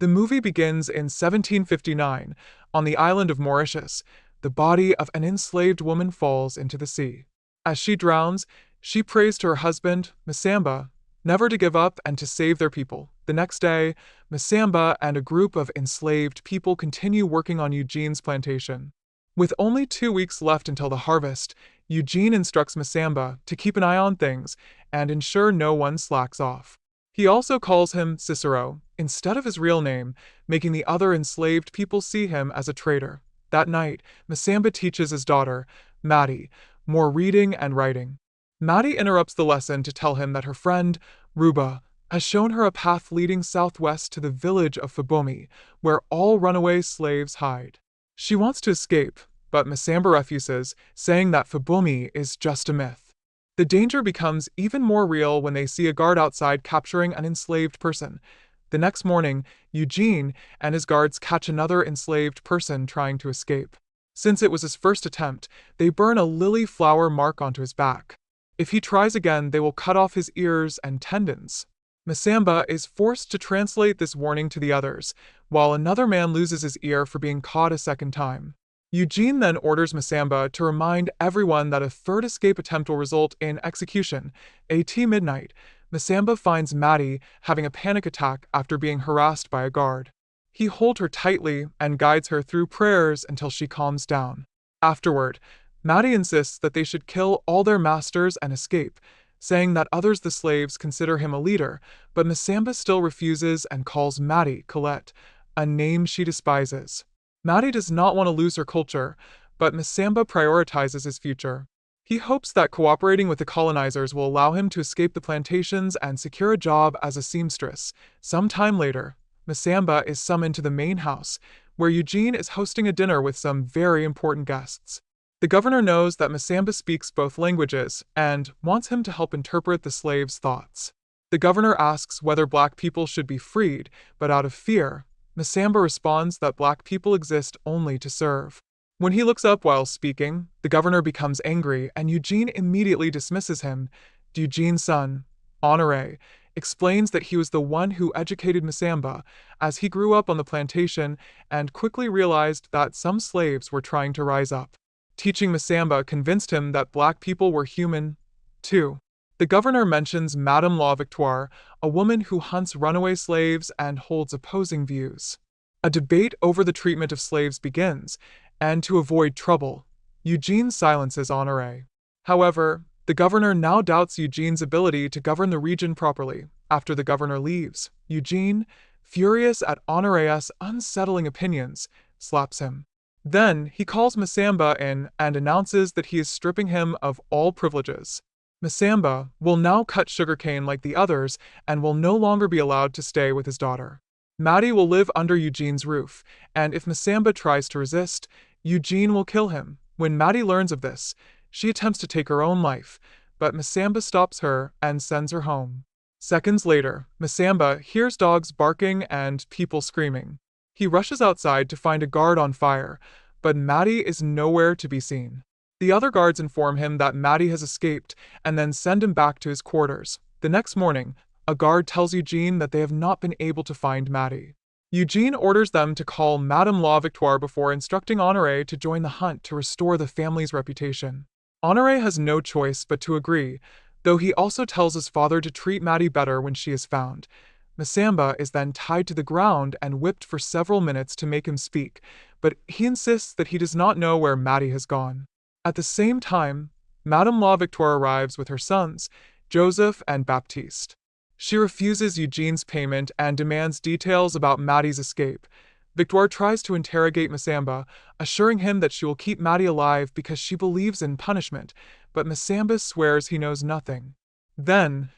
The movie begins in 1759. On the island of Mauritius, the body of an enslaved woman falls into the sea. As she drowns, she prays to her husband, Masamba, never to give up and to save their people. The next day, Masamba and a group of enslaved people continue working on Eugene's plantation. With only 2 weeks left until the harvest, Eugene instructs Masamba to keep an eye on things and ensure no one slacks off. He also calls him Cicero, instead of his real name, making the other enslaved people see him as a traitor. That night, Masamba teaches his daughter, Maddie, more reading and writing. Maddie interrupts the lesson to tell him that her friend, Ruba, has shown her a path leading southwest to the village of Fabomi, where all runaway slaves hide. She wants to escape, but Masamba refuses, saying that Fabomi is just a myth. The danger becomes even more real when they see a guard outside capturing an enslaved person. The next morning, Eugene and his guards catch another enslaved person trying to escape. Since it was his first attempt, they burn a lily flower mark onto his back. If he tries again, they will cut off his ears and tendons. Masamba is forced to translate this warning to the others, while another man loses his ear for being caught a second time. Eugene then orders Masamba to remind everyone that a third escape attempt will result in execution. At midnight, Masamba finds Maddie having a panic attack after being harassed by a guard. He holds her tightly and guides her through prayers until she calms down. Afterward, Maddie insists that they should kill all their masters and escape, saying that others the slaves consider him a leader, but Masamba still refuses and calls Maddie Colette, a name she despises. Maddie does not want to lose her culture, but Masamba prioritizes his future. He hopes that cooperating with the colonizers will allow him to escape the plantations and secure a job as a seamstress. Sometime later, Masamba is summoned to the main house, where Eugene is hosting a dinner with some very important guests. The governor knows that Masamba speaks both languages and wants him to help interpret the slaves' thoughts. The governor asks whether black people should be freed, but out of fear, Masamba responds that black people exist only to serve. When he looks up while speaking, the governor becomes angry and Eugene immediately dismisses him. Eugene's son, Honoré, explains that he was the one who educated Masamba, as he grew up on the plantation and quickly realized that some slaves were trying to rise up. Teaching Masamba convinced him that black people were human, too. The governor mentions Madame La Victoire, a woman who hunts runaway slaves and holds opposing views. A debate over the treatment of slaves begins, and to avoid trouble, Eugene silences Honoré. However, the governor now doubts Eugene's ability to govern the region properly. After the governor leaves, Eugene, furious at Honoré's unsettling opinions, slaps him. Then, he calls Masamba in and announces that he is stripping him of all privileges. Masamba will now cut sugarcane like the others and will no longer be allowed to stay with his daughter. Maddie will live under Eugene's roof, and if Masamba tries to resist, Eugene will kill him. When Maddie learns of this, she attempts to take her own life, but Masamba stops her and sends her home. Seconds later, Masamba hears dogs barking and people screaming. He rushes outside to find a guard on fire, but Maddie is nowhere to be seen. The other guards inform him that Maddie has escaped and then send him back to his quarters. The next morning, a guard tells Eugene that they have not been able to find Maddie. Eugene orders them to call Madame La Victoire before instructing Honoré to join the hunt to restore the family's reputation. Honoré has no choice but to agree, though he also tells his father to treat Maddie better when she is found. Masamba is then tied to the ground and whipped for several minutes to make him speak, but he insists that he does not know where Maddie has gone. At the same time, Madame La Victoire arrives with her sons, Joseph and Baptiste. She refuses Eugene's payment and demands details about Maddie's escape. Victoire tries to interrogate Masamba, assuring him that she will keep Maddie alive because she believes in punishment, but Masamba swears he knows nothing. Then,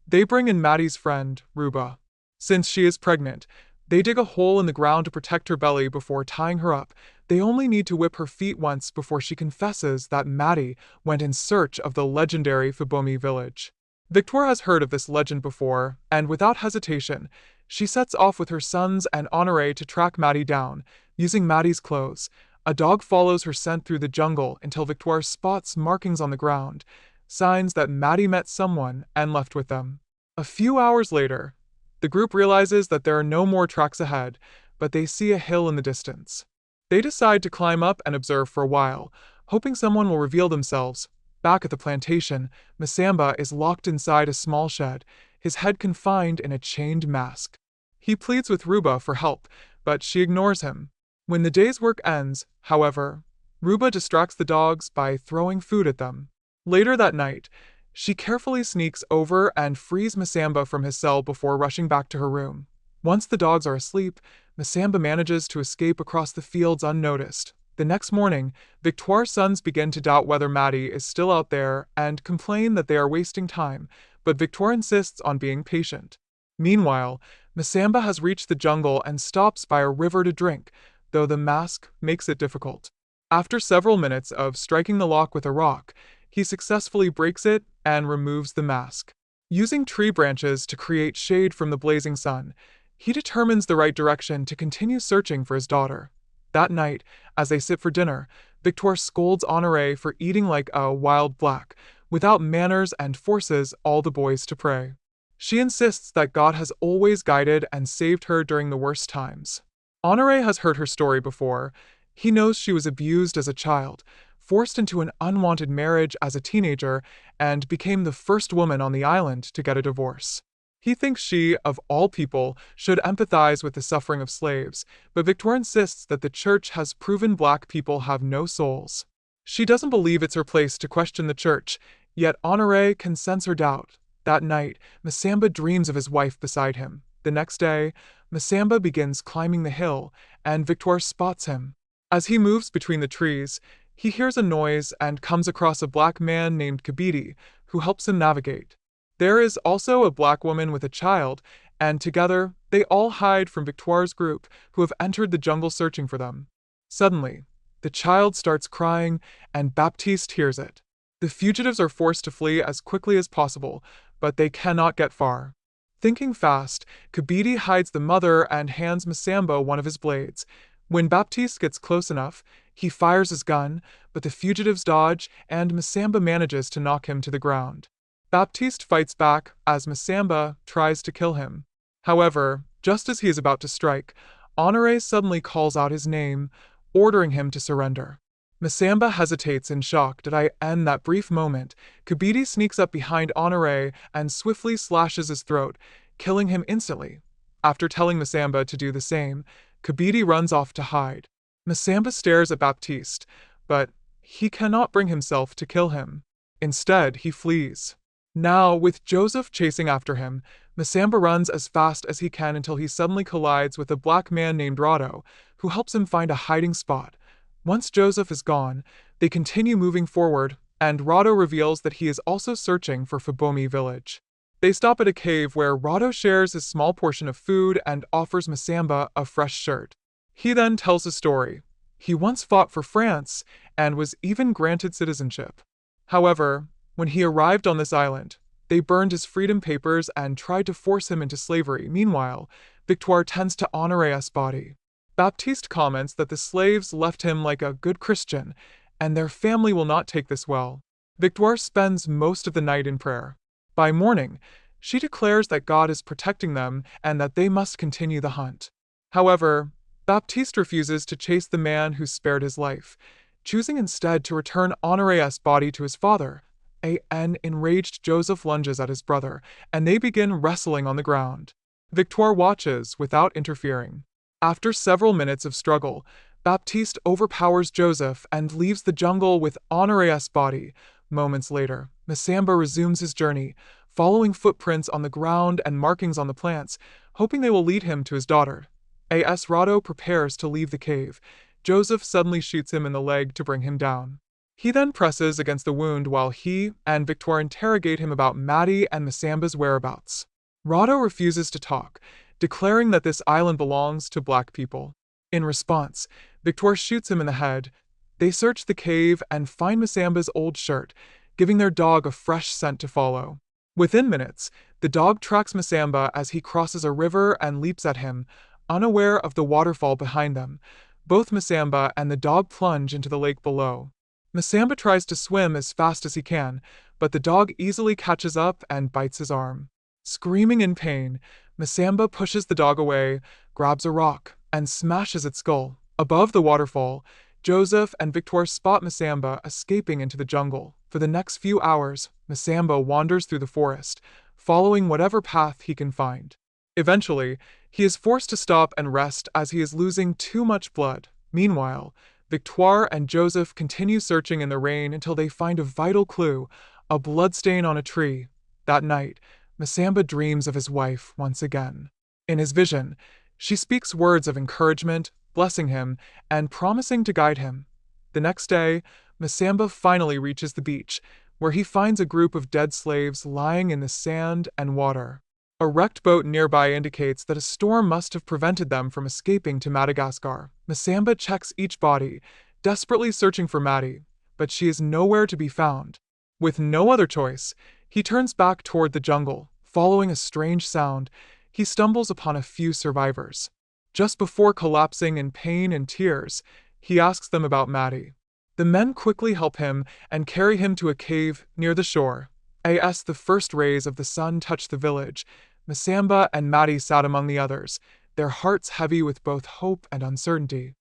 they bring in Maddie's friend, Ruba. Since she is pregnant, they dig a hole in the ground to protect her belly before tying her up. They only need to whip her feet once before she confesses that Maddie went in search of the legendary Fabomi village. Victoire has heard of this legend before, and without hesitation, she sets off with her sons and Honoré to track Maddie down, using Maddie's clothes. A dog follows her scent through the jungle until Victoire spots markings on the ground, signs that Maddie met someone and left with them. A few hours later, The group realizes that there are no more tracks ahead, but they see a hill in the distance. They decide to climb up and observe for a while, hoping someone will reveal themselves. Back at the plantation, Masamba is locked inside a small shed, his head confined in a chained mask. He pleads with Ruba for help, but she ignores him. When the day's work ends, however, Ruba distracts the dogs by throwing food at them. Later that night, she carefully sneaks over and frees Masamba from his cell before rushing back to her room. Once the dogs are asleep, Masamba manages to escape across the fields unnoticed. The next morning, Victoire's sons begin to doubt whether Maddie is still out there and complain that they are wasting time, but Victoire insists on being patient. Meanwhile, Masamba has reached the jungle and stops by a river to drink, though the mask makes it difficult. After several minutes of striking the lock with a rock, he successfully breaks it and removes the mask. Using tree branches to create shade from the blazing sun, he determines the right direction to continue searching for his daughter. That night, as they sit for dinner, Victoire scolds Honoré for eating like a wild black, without manners, and forces all the boys to pray. She insists that God has always guided and saved her during the worst times. Honoré has heard her story before. He knows she was abused as a child, forced into an unwanted marriage as a teenager, and became the first woman on the island to get a divorce. He thinks she, of all people, should empathize with the suffering of slaves, but Victoire insists that the church has proven black people have no souls. She doesn't believe it's her place to question the church, yet Honoré can sense her doubt. That night, Masamba dreams of his wife beside him. The next day, Masamba begins climbing the hill, and Victoire spots him. As he moves between the trees, he hears a noise and comes across a black man named Kabidi, who helps him navigate. There is also a black woman with a child, and together, they all hide from Victoire's group, who have entered the jungle searching for them. Suddenly, the child starts crying, and Baptiste hears it. The fugitives are forced to flee as quickly as possible, but they cannot get far. Thinking fast, Kabidi hides the mother and hands Masamba one of his blades. When Baptiste gets close enough, he fires his gun, but the fugitives dodge, and Masamba manages to knock him to the ground. Baptiste fights back as Masamba tries to kill him. However, just as he is about to strike, Honoré suddenly calls out his name, ordering him to surrender. Masamba hesitates in shock. Did I end that brief moment? Kabidi sneaks up behind Honoré and swiftly slashes his throat, killing him instantly. After telling Masamba to do the same, Kabidi runs off to hide. Masamba stares at Baptiste, but he cannot bring himself to kill him. Instead, he flees. Now, with Joseph chasing after him, Masamba runs as fast as he can until he suddenly collides with a black man named Rado, who helps him find a hiding spot. Once Joseph is gone, they continue moving forward, and Rado reveals that he is also searching for Fabomi village. They stop at a cave where Rado shares his small portion of food and offers Masamba a fresh shirt. He then tells a story. He once fought for France and was even granted citizenship. However, when he arrived on this island, they burned his freedom papers and tried to force him into slavery. Meanwhile, Victoire tends to Honoré's body. Baptiste comments that the slaves left him like a good Christian, and their family will not take this well. Victoire spends most of the night in prayer. By morning, she declares that God is protecting them and that they must continue the hunt. However, Baptiste refuses to chase the man who spared his life, choosing instead to return Honoré's body to his father. An enraged Joseph lunges at his brother, and they begin wrestling on the ground. Victoire watches without interfering. After several minutes of struggle, Baptiste overpowers Joseph and leaves the jungle with Honoré's body. Moments later, Masamba resumes his journey, following footprints on the ground and markings on the plants, hoping they will lead him to his daughter. As Rado prepares to leave the cave, Joseph suddenly shoots him in the leg to bring him down. He then presses against the wound while he and Victoire interrogate him about Maddie and Masamba's whereabouts. Rado refuses to talk, declaring that this island belongs to black people. In response, Victoire shoots him in the head. They search the cave and find Masamba's old shirt, giving their dog a fresh scent to follow. Within minutes, the dog tracks Masamba as he crosses a river and leaps at him, unaware of the waterfall behind them. Both Masamba and the dog plunge into the lake below. Masamba tries to swim as fast as he can, but the dog easily catches up and bites his arm. Screaming in pain, Masamba pushes the dog away, grabs a rock, and smashes its skull. Above the waterfall, Joseph and Victoire spot Masamba escaping into the jungle. For the next few hours, Masamba wanders through the forest, following whatever path he can find. Eventually, he is forced to stop and rest as he is losing too much blood. Meanwhile, Victoire and Joseph continue searching in the rain until they find a vital clue, a bloodstain on a tree. That night, Masamba dreams of his wife once again. In his vision, she speaks words of encouragement, blessing him, and promising to guide him. The next day, Masamba finally reaches the beach, where he finds a group of dead slaves lying in the sand and water. A wrecked boat nearby indicates that a storm must have prevented them from escaping to Madagascar. Masamba checks each body, desperately searching for Maddie, but she is nowhere to be found. With no other choice, he turns back toward the jungle. Following a strange sound, he stumbles upon a few survivors. Just before collapsing in pain and tears, he asks them about Maddie. The men quickly help him and carry him to a cave near the shore. As the first rays of the sun touched the village, Masamba and Maddie sat among the others, their hearts heavy with both hope and uncertainty.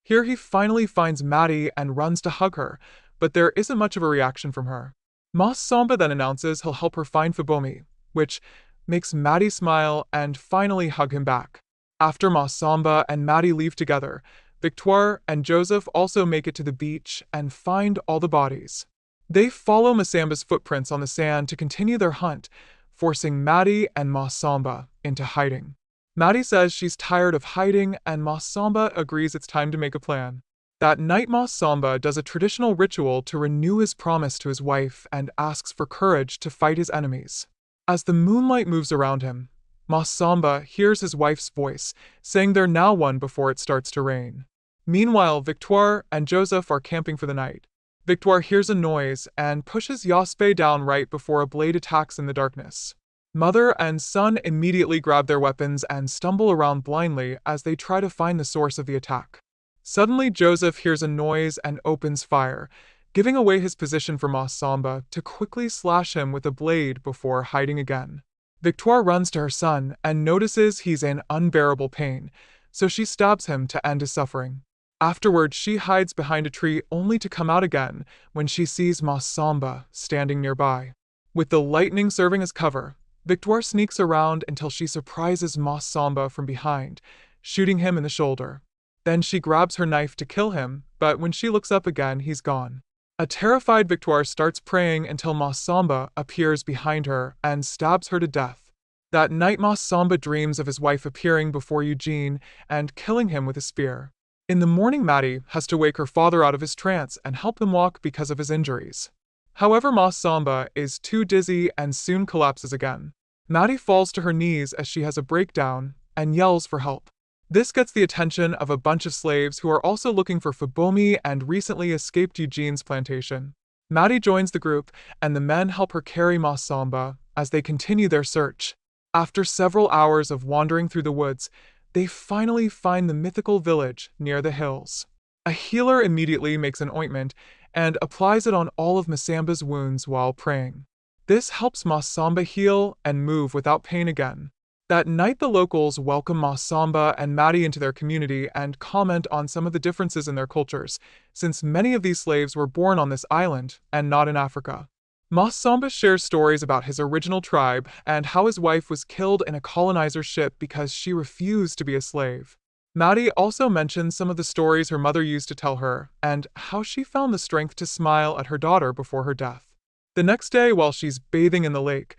Here he finally finds Maddie and runs to hug her, but there isn't much of a reaction from her. Masamba then announces he'll help her find Fubomi, which makes Maddie smile and finally hug him back. After Masamba and Maddie leave together, Victoire and Joseph also make it to the beach and find all the bodies. They follow Masamba's footprints on the sand to continue their hunt, forcing Maddie and Masamba into hiding. Maddie says she's tired of hiding and Masamba agrees it's time to make a plan. That night, Masamba does a traditional ritual to renew his promise to his wife and asks for courage to fight his enemies. As the moonlight moves around him, Masamba hears his wife's voice, saying they're now one before it starts to rain. Meanwhile, Victoire and Joseph are camping for the night. Victoire hears a noise and pushes Yaspe down right before a blade attacks in the darkness. Mother and son immediately grab their weapons and stumble around blindly as they try to find the source of the attack. Suddenly, Joseph hears a noise and opens fire, giving away his position for Masamba to quickly slash him with a blade before hiding again. Victoire runs to her son and notices he's in unbearable pain, so she stabs him to end his suffering. Afterward, she hides behind a tree only to come out again when she sees Masamba standing nearby. With the lightning serving as cover, Victoire sneaks around until she surprises Masamba from behind, shooting him in the shoulder. Then she grabs her knife to kill him, but when she looks up again, he's gone. A terrified Victoire starts praying until Masamba appears behind her and stabs her to death. That night, Masamba dreams of his wife appearing before Eugene and killing him with a spear. In the morning, Maddie has to wake her father out of his trance and help him walk because of his injuries. However, Masamba is too dizzy and soon collapses again. Maddie falls to her knees as she has a breakdown and yells for help. This gets the attention of a bunch of slaves who are also looking for Fubomi and recently escaped Eugene's plantation. Maddie joins the group and the men help her carry Masamba as they continue their search. After several hours of wandering through the woods, they finally find the mythical village near the hills. A healer immediately makes an ointment and applies it on all of Masamba's wounds while praying. This helps Masamba heal and move without pain again. That night, the locals welcome Masamba and Maddie into their community and comment on some of the differences in their cultures, since many of these slaves were born on this island and not in Africa. Masamba shares stories about his original tribe and how his wife was killed in a colonizer's ship because she refused to be a slave. Maddie also mentions some of the stories her mother used to tell her and how she found the strength to smile at her daughter before her death. The next day, while she's bathing in the lake,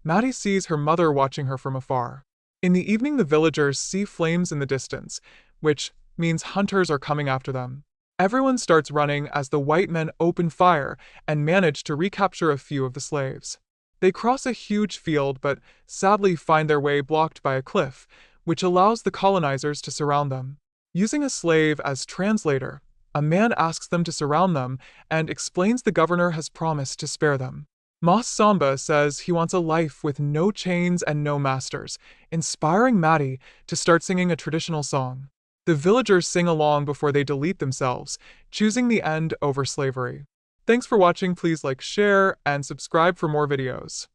Maddie sees her mother watching her from afar. In the evening, the villagers see flames in the distance, which means hunters are coming after them. Everyone starts running as the white men open fire and manage to recapture a few of the slaves. They cross a huge field but sadly find their way blocked by a cliff, which allows the colonizers to surround them. Using a slave as translator, a man asks them to surround them and explains the governor has promised to spare them. Masamba says he wants a life with no chains and no masters, inspiring Maddie to start singing a traditional song. The villagers sing along before they delete themselves, choosing the end over slavery. Thanks for watching. Please like, share, and subscribe for more videos.